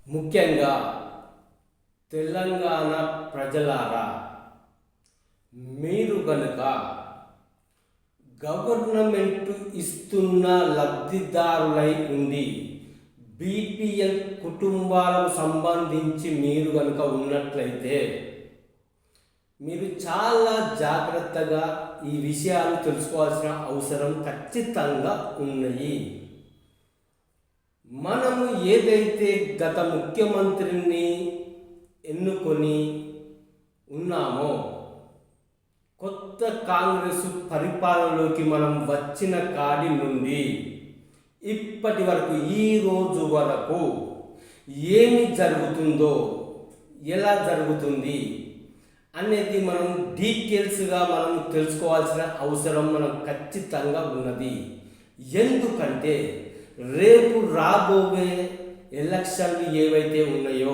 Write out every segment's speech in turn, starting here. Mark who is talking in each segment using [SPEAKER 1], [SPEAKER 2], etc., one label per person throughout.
[SPEAKER 1] ముఖ్యంగా తెలంగాణ ప్రజలారా, మీరు గనుక గవర్నమెంట్ ఇస్తున్న లబ్ధిదారులై ఉండి బీపీఎల్ కుటుంబాలకు సంబంధించి మీరు గనుక ఉన్నట్లయితే మీరు చాలా జాగ్రత్తగా ఈ విషయాలు తెలుసుకోవాల్సిన అవసరం ఖచ్చితంగా ఉన్నాయి. మనము ఏదైతే గత ముఖ్యమంత్రిని ఎన్నుకొని ఉన్నామో, కొత్త కాంగ్రెస్ పరిపాలనలోకి మనం వచ్చిన కాడి నుండి ఇప్పటి వరకు ఈ రోజు వరకు ఏమి జరుగుతుందో, ఎలా జరుగుతుంది అనేది మనం డీటెయిల్స్గా మనం తెలుసుకోవాల్సిన అవసరం మనం ఖచ్చితంగా ఉన్నది. ఎందుకంటే రేపు రాబోయే ఎలక్షన్లు ఏవైతే ఉన్నాయో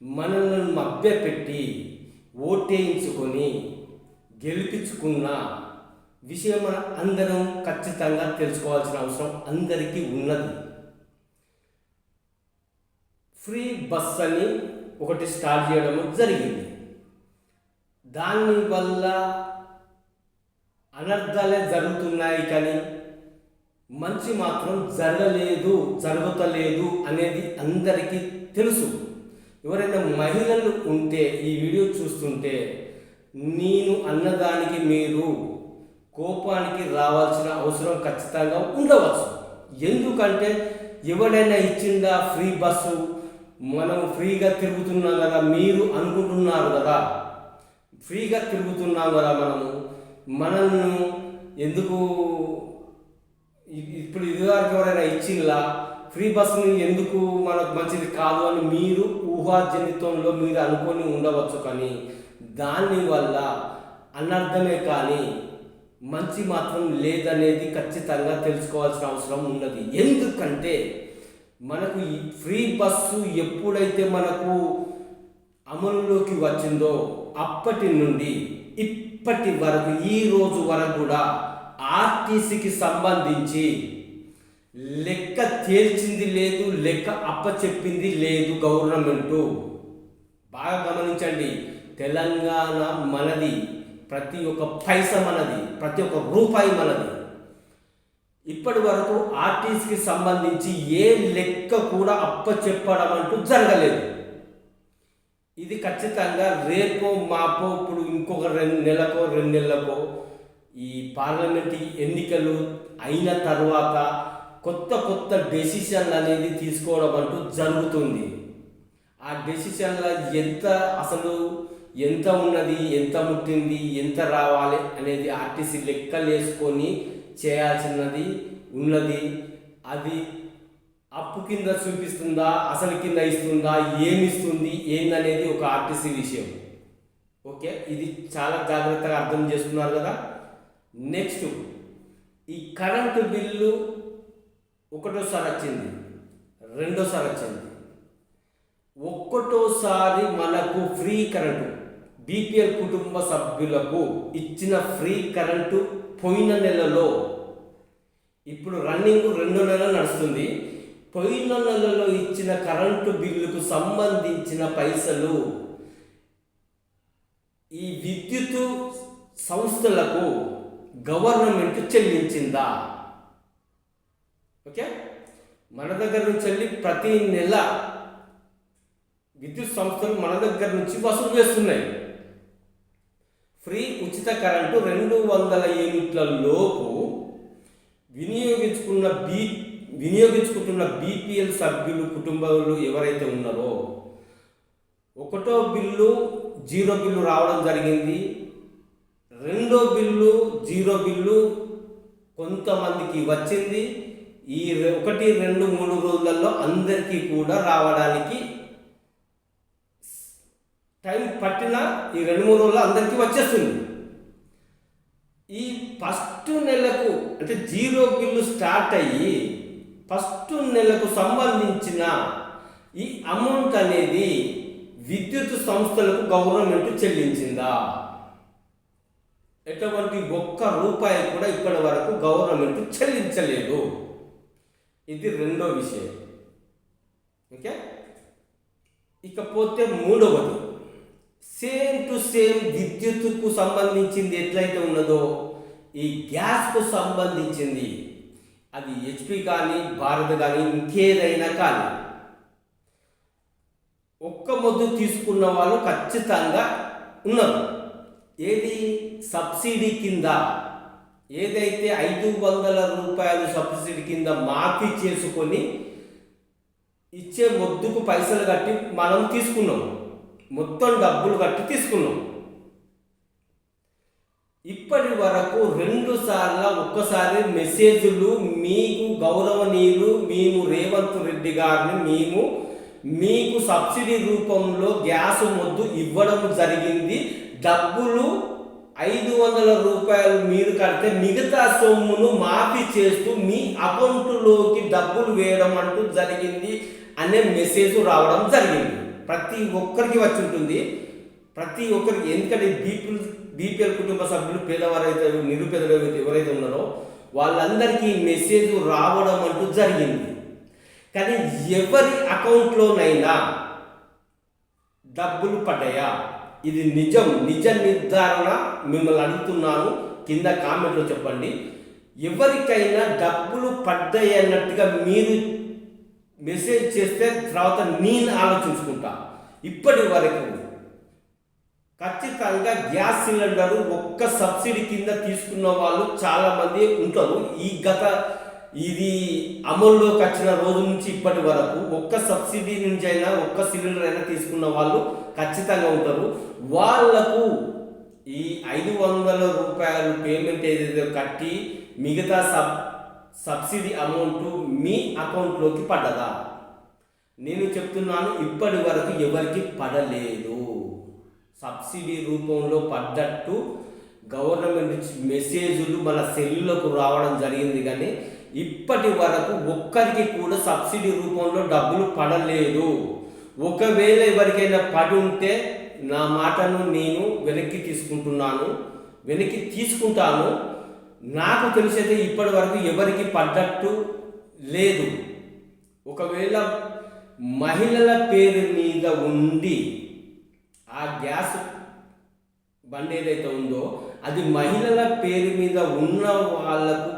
[SPEAKER 1] మనల్ని మభ్యపెట్టి ఓటేయించుకొని గెలిపించుకున్న విషయం మనం అందరం ఖచ్చితంగా తెలుసుకోవాల్సిన అవసరం అందరికీ ఉన్నది. ఫ్రీ బస్ అని ఒకటి స్టార్ట్ చేయడం జరిగింది. దానివల్ల అనర్థాలే జరుగుతున్నాయి కానీ మంచి మాత్రం జరుగుతలేదు అనేది అందరికీ తెలుసు. ఎవరైనా మహిళలు ఉంటే ఈ వీడియో చూస్తుంటే నేను అన్నదానికి మీరు కోపానికి రావాల్సిన అవసరం ఖచ్చితంగా ఉండవచ్చు. ఎందుకంటే ఎవడైనా ఇచ్చిందా ఫ్రీ బస్సు, మనం ఫ్రీగా తిరుగుతున్నాం కదా, మీరు అనుకుంటున్నారు కదా ఫ్రీగా తిరుగుతున్నాం కదా, మనల్ని ఎందుకు ఇప్పుడు ఇదివరకు ఎవరైనా ఇచ్చిందా ఫ్రీ బస్సుని ఎందుకు మనకు మంచిది కాదు అని మీరు ఊహాజనితంలో మీరు అనుకొని ఉండవచ్చు. కానీ దానివల్ల అనర్థమే కానీ మంచి మాత్రం లేదనేది ఖచ్చితంగా తెలుసుకోవాల్సిన అవసరం ఉన్నది. ఎందుకంటే మనకు ఈ ఫ్రీ బస్సు ఎప్పుడైతే మనకు అమలులోకి వచ్చిందో అప్పటి నుండి ఇప్పటి వరకు ఈ రోజు వరకు కూడా ఆర్టీసీకి సంబంధించి లెక్క తేల్చింది లేదు, లెక్క అప్పచెప్పింది లేదు గవర్నమెంటు. బాగా గమనించండి, తెలంగాణ మనది, ప్రతి ఒక్క పైసా మనది, ప్రతి ఒక్క రూపాయి మనది. ఇప్పటి వరకు ఆర్టీసీకి సంబంధించి ఏ లెక్క కూడా అప్పచెప్పడం అంటూ జరగలేదు. ఇది ఖచ్చితంగా రేపో మాపో ఇప్పుడు ఇంకొక 2 నెలలకో ఈ పార్లమెంట్ ఎన్నికలు అయిన తర్వాత కొత్త డెసిషన్లు అనేది తీసుకోవడం అంటూ జరుగుతుంది. ఆ డెసిషన్ల ఎంత ఉన్నది, ఎంత ముట్టింది, ఎంత రావాలి అనేది ఆర్టీసీ లెక్కలు వేసుకొని చేయాల్సినది ఉన్నది. అది అప్పు కింద చూపిస్తుందా, అసలు కింద ఇస్తుందా, ఏమి ఇస్తుంది ఏందనేది ఒక ఆర్టీసీ విషయం. ఓకే, ఇది చాలా జాగ్రత్తగా అర్థం చేసుకున్నారు కదా. నెక్స్ట్, ఈ కరెంటు బిల్లు ఒకటోసారి వచ్చింది, రెండోసారి వచ్చింది. ఒక్కటోసారి మనకు ఫ్రీ కరెంటు బీపీఎల్ కుటుంబ సభ్యులకు ఇచ్చిన ఫ్రీ కరెంటు పోయిన నెలలో, ఇప్పుడు రన్నింగ్ 2 నెలలు నడుస్తుంది, పోయిన నెలలో ఇచ్చిన కరెంటు బిల్లుకు సంబంధించిన పైసలు ఈ విద్యుత్ సంస్థలకు గవర్నమెంట్ చెల్లించిందా? ఓకే, మన దగ్గర నుంచి వెళ్ళి ప్రతి నెల విద్యుత్ సంస్థలు మన దగ్గర నుంచి వసూలు చేస్తున్నాయి. ఫ్రీ ఉచిత కరెంటు 200 యూనిట్ల లోపు వినియోగించుకుంటున్న బీపీఎల్ సభ్యులు కుటుంబాలు ఎవరైతే ఉన్నారో, ఒకటో బిల్లు 0 బిల్లు రావడం జరిగింది, రెండో బిల్లు 0 బిల్లు కొంతమందికి వచ్చింది. ఈ 1, 2, 3 రోజులలో అందరికీ కూడా రావడానికి టైం పట్టినా ఈ 2-3 రోజుల్లో అందరికీ వచ్చేస్తుంది. ఈ ఫస్ట్ నెలకు అంటే 0 బిల్లు స్టార్ట్ అయ్యి ఫస్ట్ నెలకు సంబంధించిన ఈ అమౌంట్ అనేది విద్యుత్ సంస్థలకు గవర్నమెంట్ చెల్లించిందా? ఎటువంటి ఒక్క రూపాయి కూడా ఇప్పటి వరకు గవర్నమెంట్ చెల్లించలేదు. ఇది రెండో విషయం. ఓకే, ఇకపోతే మూడవది, సేమ్ టు సేమ్ విద్యుత్తుకు సంబంధించింది ఎట్లయితే ఉన్నదో ఈ గ్యాస్కు సంబంధించింది, అది హెచ్పి కానీ భారత్ కానీ ఇంకేదైనా కానీ ఒక్క మొద్దు తీసుకున్న వాళ్ళు ఖచ్చితంగా ఉన్నారు. ఏది సబ్సిడీ కింద ఏదైతే 500 రూపాయలు సబ్సిడీ కింద మాఫీ చేసుకొని ఇచ్చే మొద్దుకు పైసలు కట్టి మనం తీసుకున్నాం, మొత్తం డబ్బులు కట్టి తీసుకున్నాం. ఇప్పటి వరకు 2 సార్లు ఒక్కసారి మెసేజ్లు మీకు గౌరవనీయులు మేము రేవంత్ రెడ్డి గారిని మీకు సబ్సిడీ రూపంలో గ్యాస్ మొద్దు ఇవ్వడం జరిగింది, డబ్బులు 500 రూపాయలు మీరు కడితే మిగతా సొమ్మును మాఫీ చేస్తూ మీ అకౌంట్లోకి డబ్బులు వేయడం అంటూ జరిగింది అనే మెసేజ్ రావడం జరిగింది. ప్రతి ఒక్కరికి వచ్చి ఉంటుంది, ప్రతి ఒక్కరికి. ఎందుకంటే బీపీఎల్ కుటుంబ సభ్యులు, పేదవారైతే నిరుపేదలు ఎవరైతే ఉన్నారో వాళ్ళందరికీ మెసేజ్ రావడం అంటూ జరిగింది. కానీ ఎవరి అకౌంట్లోనైనా డబ్బులు పడ్డాయా? ఇది నిజ నిర్ధారణ మిమ్మల్ని అడుగుతున్నాను, కింద కామెంట్లో చెప్పండి. ఎవరికైనా డబ్బులు పడ్డాయి అన్నట్టుగా మీరు మెసేజ్ చేస్తే తర్వాత నేను ఆలోచించుకుంటా. ఇప్పటి వరకు ఖచ్చితంగా గ్యాస్ సిలిండరు ఒక్క సబ్సిడీ కింద తీసుకున్న వాళ్ళు చాలామంది ఉంటారు. ఇది అమల్లోకి వచ్చిన రోజు నుంచి ఇప్పటి వరకు ఒక్క సబ్సిడీ నుంచి అయినా ఒక్క సిలిండర్ అయినా తీసుకున్న వాళ్ళు ఖచ్చితంగా ఉంటారు. వాళ్లకు ఈ 500 రూపాయలు పేమెంట్ ఏదైతే కట్టి మిగతా సబ్సిడీ అమౌంట్ మీ అకౌంట్లోకి పడ్డదా? నేను చెప్తున్నాను, ఇప్పటి వరకు ఎవరికి పడలేదు. సబ్సిడీ రూపంలో పడ్డట్టు గవర్నమెంట్ మెసేజ్లు మన సెల్లులకు రావడం జరిగింది, కానీ ఇప్పటి వరకు ఒక్కరికి కూడా సబ్సిడీ రూపంలో డబ్బులు పడలేదు. ఒకవేళ ఎవరికైనా పడి ఉంటే నా మాటను నేను వెనక్కి తీసుకుంటాను. నాకు తెలిసైతే ఇప్పటి వరకు ఎవరికి పడ్డట్టు లేదు. ఒకవేళ మహిళల పేరు మీద ఉండి ఆ గ్యాస్ బండి ఏదైతే ఉందో అది మహిళల పేరు మీద ఉన్న వాళ్ళకు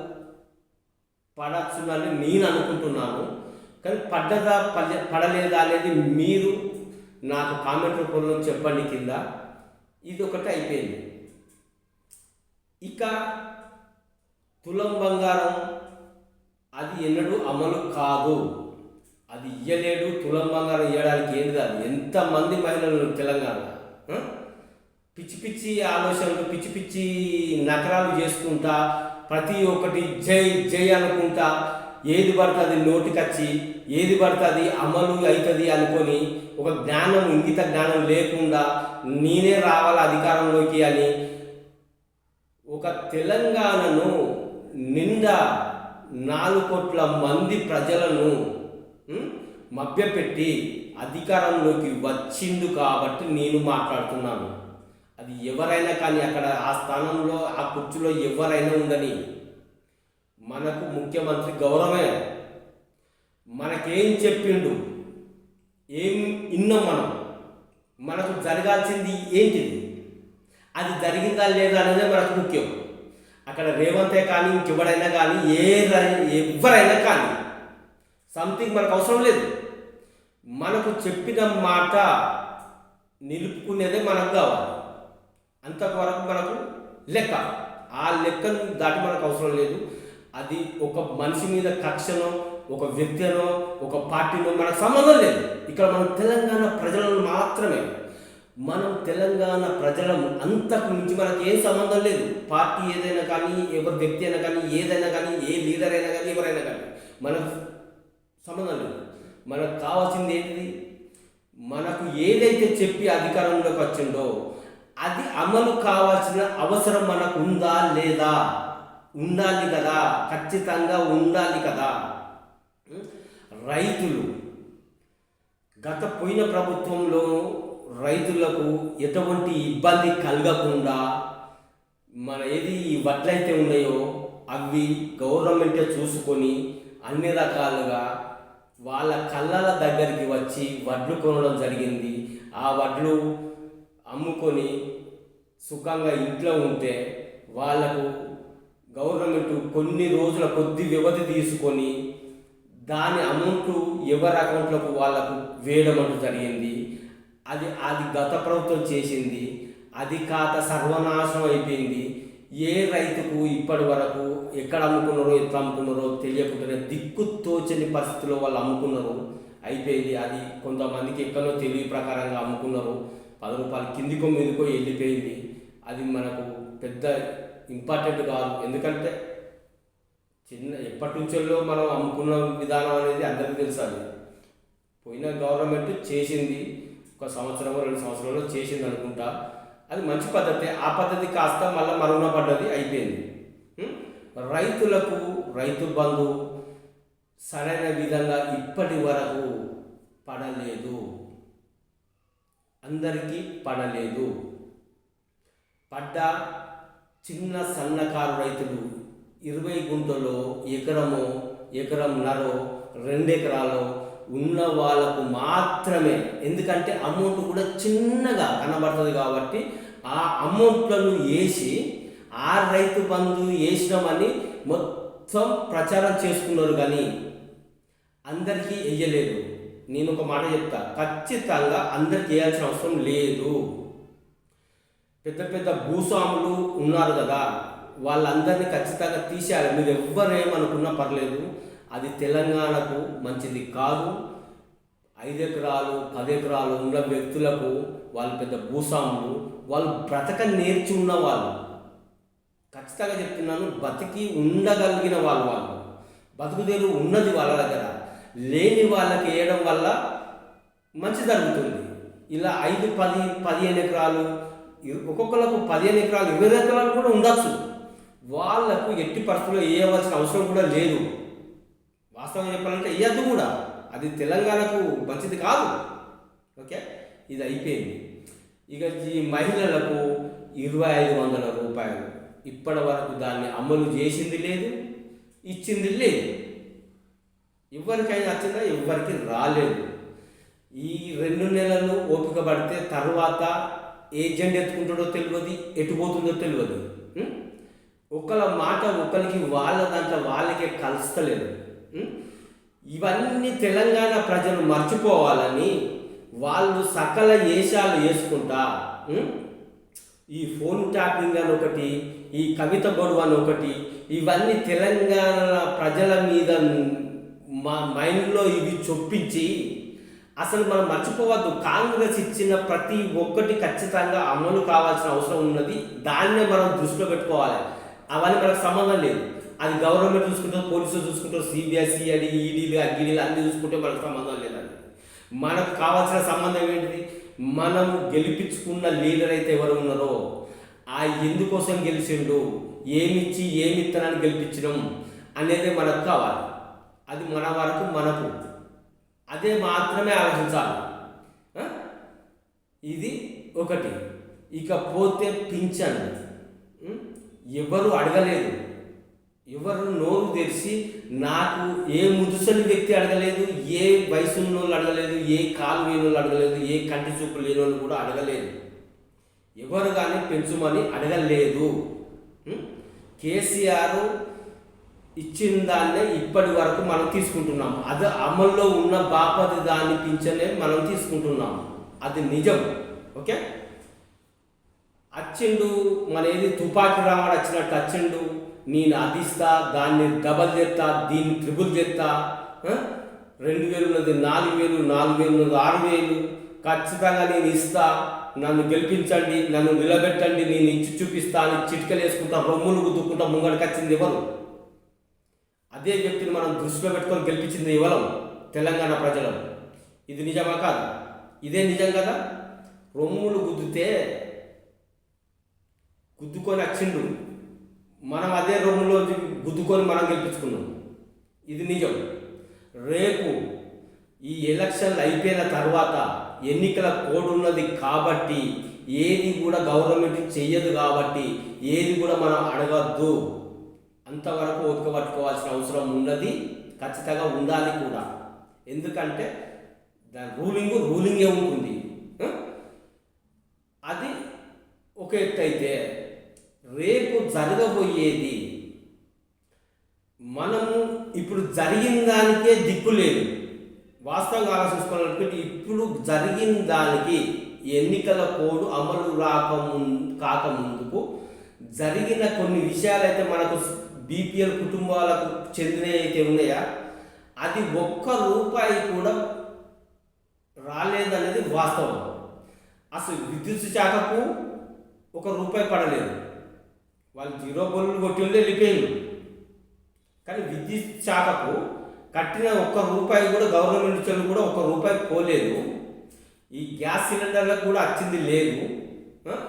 [SPEAKER 1] పడచ్చునని నేను అనుకుంటున్నాను. కానీ పడలేదా అనేది మీరు నాకు కామెంట్ రూపంలో చెప్పండి కింద. ఇది ఒకటి అయిపోయింది. ఇక తులం బంగారం అది ఎన్నడూ అమలు కాదు, అది ఇయ్యలేడు. తులం బంగారం ఇవ్వడానికి ఏంటి కాదు. ఎంతమంది మహిళలు తెలంగాణ పిచ్చి పిచ్చి ఆలోచనలు, పిచ్చి పిచ్చి నకరాలు చేసుకుంటా, ప్రతి ఒక్కటి జై అనుకుంటా, ఏది పడుతుంది నోటికొచ్చి, ఏది పడుతుంది అమలు అవుతుంది అనుకొని ఒక జ్ఞానం, ఇంగిత జ్ఞానం లేకుండా నేనే రావాలి అధికారంలోకి అని ఒక తెలంగాణను నిండా 4 కోట్ల మంది ప్రజలను మభ్యపెట్టి అధికారంలోకి వచ్చిండు కాబట్టి నేను మాట్లాడుతున్నాను. అది ఎవరైనా కానీ అక్కడ ఆ స్థానంలో ఆ కుర్చీలో ఎవరైనా ఉండని మనకు ముఖ్యమంత్రి గౌరవమే. మనకేం చెప్పిండు, ఏం విన్నాం మనకు జరగాల్సింది ఏంటిది, అది జరిగిందా లేదా అనేది మనకు ముఖ్యం. అక్కడ రేవంతే కానీ ఇంకెవరైనా కానీ ఎవరైనా కానీ సంథింగ్ మనకు అవసరం లేదు. మనకు చెప్పిన మాట నిలుపుకునేదే మనకు కావాలి. అంతవరకు మనకు లెక్క, ఆ లెక్కను దాటి మనకు అవసరం లేదు. అది ఒక మనిషి మీద కక్షనో, ఒక వ్యక్తినో, ఒక పార్టీనో మనకు సంబంధం లేదు. ఇక్కడ మనం తెలంగాణ ప్రజలను మాత్రమే, మనం తెలంగాణ ప్రజలము, అంతకు మించి మనకు ఏం సంబంధం లేదు. పార్టీ ఏదైనా కానీ, ఎవరి వ్యక్తి అయినా కానీ, ఏదైనా కానీ, ఏ లీడర్ అయినా కానీ, ఎవరైనా కానీ మనకు సంబంధం లేదు. మనకు కావాల్సింది ఏంటిది, మనకు ఏదైతే చెప్పి అధికారంలోకి వచ్చిందో అది అమలు కావాల్సిన అవసరం మనకు ఉందా లేదా? ఉండాలి కదా, ఖచ్చితంగా ఉండాలి కదా. రైతులు పోయిన ప్రభుత్వంలో రైతులకు ఎటువంటి ఇబ్బంది కలగకుండా ఏది ఈ వడ్లయితే ఉన్నాయో అవి గవర్నమెంటే చూసుకొని అన్ని రకాలుగా వాళ్ళ కళ్ళల దగ్గరికి వచ్చి వడ్లు కొనడం జరిగింది. ఆ వడ్లు అమ్ముకొని సుఖంగా ఇంట్లో ఉంటే వాళ్ళకు గవర్నమెంట్ కొన్ని రోజుల కొద్ది వ్యవధి తీసుకొని దాని అమౌంట్ ఎవరి అకౌంట్లకు వాళ్ళకు వేయడం అంటూ జరిగింది. అది అది గత ప్రభుత్వం చేసింది. అది కాక సర్వనాశనం అయిపోయింది. ఏ రైతుకు ఇప్పటి వరకు ఎక్కడ అమ్ముకున్నారో ఎట్లా అమ్ముకున్నారో తెలియకుండానే దిక్కు తోచని పరిస్థితిలో వాళ్ళు అమ్ముకున్నారు. అయిపోయింది. అది కొంతమందికి ఎక్కడో తెలివి ప్రకారంగా అమ్ముకున్నారు. 10 రూపాయలు కిందికో మీదికో వెళ్ళిపోయింది. అది మనకు పెద్ద ఇంపార్టెంట్ కాదు. ఎందుకంటే ఎప్పటి నుంచో మనం అమ్ముకున్న విధానం అనేది అందరికీ తెలుసు. అది పోయిన గవర్నమెంట్ చేసింది, 1 సంవత్సరం 2 సంవత్సరాల్లో చేసింది అనుకుంటా. అది మంచి పద్ధతి. ఆ పద్ధతి కాస్త మళ్ళీ మరుగున పడ్డది, అయిపోయింది. రైతులకు రైతు బంధు సరైన విధంగా ఇప్పటి వరకు పడలేదు. అందరికీ పడలేదు. పడ్డ చిన్న సన్నకారు రైతులు 20 గుంటలో ఎకరంన్నరో 2 ఎకరాలు ఉన్న వాళ్ళకు మాత్రమే. ఎందుకంటే అమౌంట్ కూడా చిన్నగా కనబడుతుంది కాబట్టి ఆ అమౌంట్లను వేసి ఆ రైతు బంధు వేసినామని మొత్తం ప్రచారం చేసుకున్నారు. కానీ అందరికీ వేయలేదు. నేను ఒక మాట చెప్తా, ఖచ్చితంగా అందరికి వేయాల్సిన అవసరం లేదు. పెద్ద పెద్ద భూస్వాములు ఉన్నారు కదా, వాళ్ళందరినీ ఖచ్చితంగా తీసేయాలి. మీరు ఎవ్వరేమనుకున్నా పర్లేదు, అది తెలంగాణకు మంచిది కాదు. 5 ఎకరాలు 10 ఎకరాలు ఉన్న వ్యక్తులకు, వాళ్ళు పెద్ద భూస్వాములు, వాళ్ళు బ్రతక నేర్చి ఉన్న వాళ్ళు, ఖచ్చితంగా చెప్తున్నాను, బతికి ఉండగలిగిన వాళ్ళు బతుకుదేరు ఉన్నది వాళ్ళ దగ్గర. లేని వాళ్ళకి వేయడం వల్ల మంచి జరుగుతుంది. ఇలా 5, 10, 15 ఎకరాలు, ఒక్కొక్కరికి 15 ఎకరాలు 20 ఎకరాలు కూడా ఉండొచ్చు. వాళ్లకు ఎట్టి పరిస్థితుల్లో వేయవలసిన అవసరం కూడా లేదు. వాస్తవంగా చెప్పాలంటే వేయద్దు కూడా, అది తెలంగాణకు మంచిది కాదు. ఓకే, ఇది అయిపోయింది. ఇక ఈ మహిళలకు 2500 రూపాయలు ఇప్పటి వరకు దాన్ని అమలు చేసింది లేదు, ఇచ్చింది లేదు. ఎవరికైనా వచ్చిందా? ఎవరికి రాలేదు. ఈ 2 నెలలు ఓపిక పడితే తర్వాత ఏజెంట్ ఎత్తుకుంటాడో తెలియదు, ఎటుపోతుందో తెలియదు. ఒకళ్ళ మాట ఒకరికి వాళ్ళ దాంట్లో వాళ్ళకే కలుస్తలేదు. ఇవన్నీ తెలంగాణ ప్రజలు మర్చిపోవాలని వాళ్ళు సకల వేషాలు వేసుకుంటా, ఈ ఫోన్ ట్యాపింగ్ అని ఒకటి, ఈ కవిత గొడవ అని ఒకటి, ఇవన్నీ తెలంగాణ ప్రజల మీద మా మైండ్లో ఇవి చొప్పించి అసలు మనం మర్చిపోవద్దు. కాంగ్రెస్ ఇచ్చిన ప్రతి ఒక్కటి ఖచ్చితంగా అమలు కావాల్సిన అవసరం ఉన్నది. దాన్నే మనం దృష్టిలో పెట్టుకోవాలి. అవన్నీ మనకు సంబంధం లేదు. అది గవర్నమెంట్ చూసుకుంటారు, పోలీసులు చూసుకుంటారు, సిబిఎస్ఈ అని ఈడీలు అగ్గిడీలు అన్నీ చూసుకుంటే మనకు సంబంధం లేదండి. మనకు కావాల్సిన సంబంధం ఏంటిది? మనం గెలిపించుకున్న లీడర్ అయితే ఎవరు ఉన్నారో, ఆ ఎందుకోసం గెలిచిండు, ఏమిచ్చి ఏమిత్తనాన్ని గెలిపించడం అనేది మనకు కావాలి. అది మన వరకు మనకు అదే మాత్రమే ఆలోచించాలి. ఇది ఒకటి. ఇకపోతే పింఛన్ ఎవరు అడగలేదు. ఎవరు నోరు తెరిచి, నాకు ఏ ముదుసలి వ్యక్తి అడగలేదు, ఏ వయసు ఉన్న వాళ్ళు అడగలేదు, ఏ కాలు లేని వాళ్ళు అడగలేదు, ఏ కంటి చూపు లేని వాళ్ళు కూడా అడగలేదు. ఎవరు కానీ పెంచుమని అడగలేదు. కేసీఆర్ ఇచ్చిన దాన్నే ఇప్పటి వరకు మనం తీసుకుంటున్నాం. అది అమల్లో ఉన్న బాపతి దాన్ని పింఛనే మనం తీసుకుంటున్నాం. అది నిజం. ఓకే, వచ్చిండు మన ఏది తుపాకి రావాడు వచ్చినట్టు వచ్చిండు, నేను అది ఇస్తా, దాన్ని డబల్ చేస్తా, దీన్ని ట్రిపుల్ చేస్తా, 2000 ఉన్నది 4000, 4000 ఉన్నది 6000, ఖచ్చితంగా నేను ఇస్తా, నన్ను గెలిపించండి, నన్ను నిలబెట్టండి, నేను ఇచ్చి చూపిస్తా అని చిటికలు వేసుకుంటా, రొమ్ములు గుద్దుకుంటా ముంగడికి వచ్చింది ఎవరు? అదే వ్యక్తిని మనం దృష్టిలో పెట్టుకొని గెలిపించింది ఎవరు? తెలంగాణ ప్రజలు. ఇది నిజమా కాదు? ఇదే నిజం కదా. రొమ్ములు గుద్దుకొని వచ్చిండు, మనం అదే రొమ్ములో గుద్దుకొని మనం గెలిపించుకున్నాం. ఇది నిజం. రేపు ఈ ఎలక్షన్లు అయిపోయిన తర్వాత ఎన్నికల కోడ్ ఉన్నది కాబట్టి ఏది కూడా గవర్నమెంట్ చెయ్యదు కాబట్టి ఏది కూడా మనం అడగద్దు. అంతవరకు ఓపిక పట్టుకోవాల్సిన అవసరం ఉన్నది, ఖచ్చితంగా ఉండాలి కూడా. ఎందుకంటే దాని రూలింగే ఉంటుంది. అది ఒక ఎత్తు అయితే, రేపు జరగబోయేది మనము ఇప్పుడు జరిగిన దానికే దిక్కు లేదు. వాస్తవంగా ఆలోచించుకోవాలనుకుంటే ఇప్పుడు జరిగిన దానికి ఎన్నికల కోడ్ అమలు కాకముందుకు జరిగిన కొన్ని విషయాలైతే మనకు బీపీఎల్ కుటుంబాలకు చెందినవి అయితే ఉన్నాయా, అది ఒక్క రూపాయి కూడా రాలేదనేది వాస్తవం. అసలు విద్యుత్ శాఖకు ఒక రూపాయి పడలేదు, వాళ్ళు 0 బొల్లు కొట్టి వెళ్ళిపోయింది. కానీ విద్యుత్ శాఖకు కట్టిన ఒక్క రూపాయి కూడా గవర్నమెంట్ చెల్లు కూడా ఒక్క రూపాయి పోలేదు. ఈ గ్యాస్ సిలిండర్లకు కూడా వచ్చింది లేదు.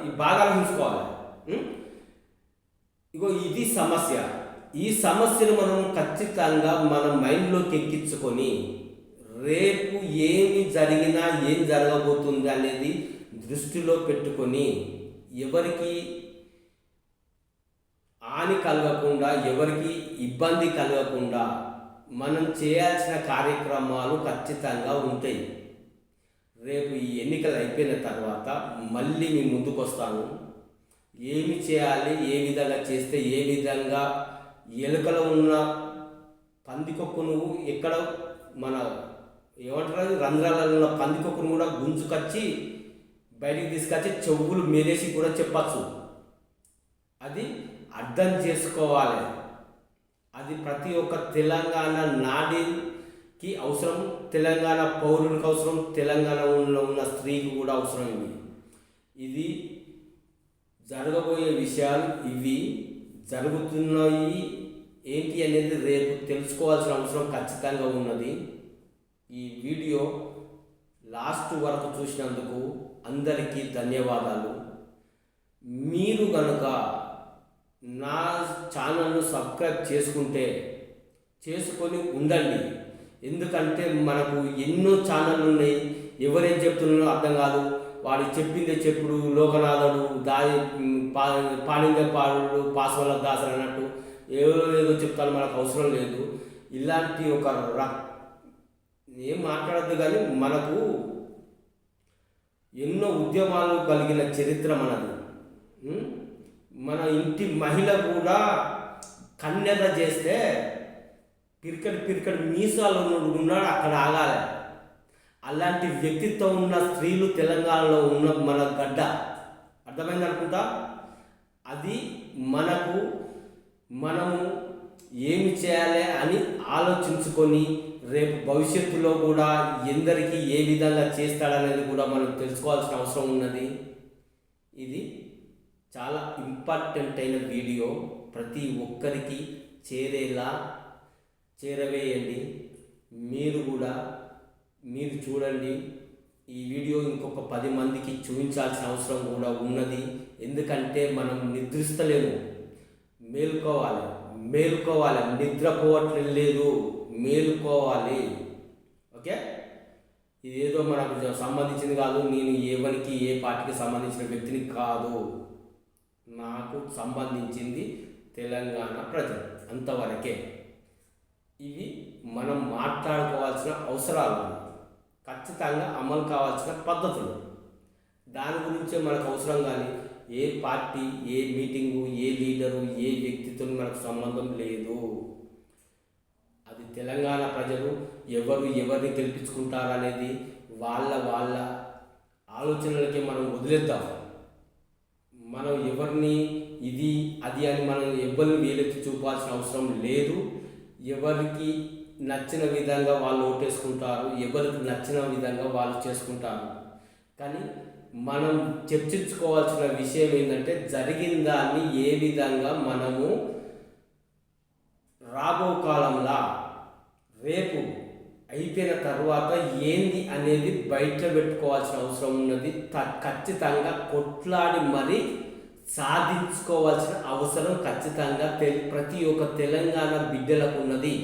[SPEAKER 1] ఈ బాగా ఆలోచించుకోవాలి. ఇగో ఇది సమస్య. ఈ సమస్యను మనం ఖచ్చితంగా మన మైండ్లోకి ఎక్కించుకొని రేపు ఏమి జరిగినా ఏం జరగబోతుంది అనేది దృష్టిలో పెట్టుకొని ఎవరికి హాని కలగకుండా, ఎవరికి ఇబ్బంది కలగకుండా మనం చేయాల్సిన కార్యక్రమాలు ఖచ్చితంగా ఉంటాయి. రేపు ఈ ఎన్నికలు అయిపోయిన తర్వాత మళ్ళీ మీ ముందుకు వస్తాను. ఏమి చేయాలి, ఏ విధంగా చేస్తే ఏ విధంగా ఎలుకలో ఉన్న పందికొక్కును ఎక్కడ మన ఏమంటారు రంధ్రాలలో ఉన్న పందికొక్కును కూడా గుంజుకొచ్చి బయటికి తీసుకొచ్చి చెవులు మేలేసి కూడా చెప్పచ్చు. అది అర్థం చేసుకోవాలి. అది ప్రతి ఒక్క తెలంగాణ నాడికి అవసరం, తెలంగాణ పౌరునికి అవసరం, తెలంగాణలో ఉన్న స్త్రీకి కూడా అవసరం. ఇది జరగబోయే విషయాలు, ఇవి జరుగుతున్నాయి ఏంటి అనేది రేపు తెలుసుకోవాల్సిన అవసరం ఖచ్చితంగా ఉన్నది. ఈ వీడియో లాస్ట్ వరకు చూసినందుకు అందరికీ ధన్యవాదాలు. మీరు కనుక నా ఛానల్ను సబ్స్క్రైబ్ చేసుకొని ఉండండి. ఎందుకంటే మనకు ఎన్నో ఛానళ్ళు ఉన్నాయి, ఎవరేం చెప్తున్నారో అర్థం కాదు. వాడు చెప్పిందే చెప్పుడు, లోకనాథుడు పాడిందే పాడు పాస్వల్ల దాసరు అన్నట్టు ఏదో చెప్తాను, మనకు అవసరం లేదు. ఇలాంటి ఒక ఏం మాట్లాడద్దు. కానీ మనకు ఎన్నో ఉద్యమాలు కలిగిన చరిత్ర మనది. మన ఇంటి మహిళ కూడా కన్యత చేస్తే పిరికడి మీసాలు ఉన్నాడు, అక్కడ ఆగాలి. అలాంటి వ్యక్తిత్వం ఉన్న స్త్రీలు తెలంగాణలో ఉన్న మన గడ్డ. అర్థమైంది అనుకుంటా. అది మనము ఏమి చేయాలి అని ఆలోచించుకొని రేపు భవిష్యత్తులో కూడా ఎందరికీ ఏ విధంగా చేస్తాడనేది కూడా మనం తెలుసుకోవాల్సిన అవసరం ఉన్నది. ఇది చాలా ఇంపార్టెంట్ అయిన వీడియో. ప్రతి ఒక్కరికి చేరవేయండి. మీరు చూడండి. ఈ వీడియో ఇంకొక 10 మందికి చూపించాల్సిన అవసరం కూడా ఉన్నది. ఎందుకంటే మనం నిద్రిస్తలేము, మేలుకోవాలి. నిద్రపోవట్లేదు, మేలుకోవాలి. ఓకే, ఇదేదో మనకు సంబంధించింది కాదు. నేను ఎవరికి ఏ పార్టీకి సంబంధించిన వ్యక్తిని కాదు. నాకు సంబంధించింది తెలంగాణ ప్రజలు, అంతవరకే. ఇవి మనం మాట్లాడుకోవాల్సిన అవసరాలు, ఖచ్చితంగా అమలు కావాల్సిన పద్ధతులు. దాని గురించే మనకు అవసరం. కానీ ఏ పార్టీ, ఏ మీటింగు, ఏ లీడరు, ఏ వ్యక్తితో మనకు సంబంధం లేదు. అది తెలంగాణ ప్రజలు ఎవరిని గెలిపించుకుంటారనేది వాళ్ళ ఆలోచనలకి మనం వదిలేద్దాం. మనం ఎవరిని ఇది అది అని మనం ఎవరిని వేలెత్తి చూపాల్సిన అవసరం లేదు. ఎవరికి నచ్చిన విధంగా వాళ్ళు ఓటేసుకుంటారు, ఎవరికి నచ్చిన విధంగా వాళ్ళు చేసుకుంటారు. కానీ మనం చర్చించుకోవాల్సిన విషయం ఏంటంటే జరిగిన దాన్ని ఏ విధంగా మనము రాబో కాలంలో రేపు అయిపోయిన తర్వాత ఏంది అనేది బయట పెట్టుకోవాల్సిన అవసరం ఉన్నది. ఖచ్చితంగా కొట్లాడి మరీ సాధించుకోవాల్సిన అవసరం ఖచ్చితంగా ప్రతి ఒక్క తెలంగాణ బిడ్డలకు ఉన్నది.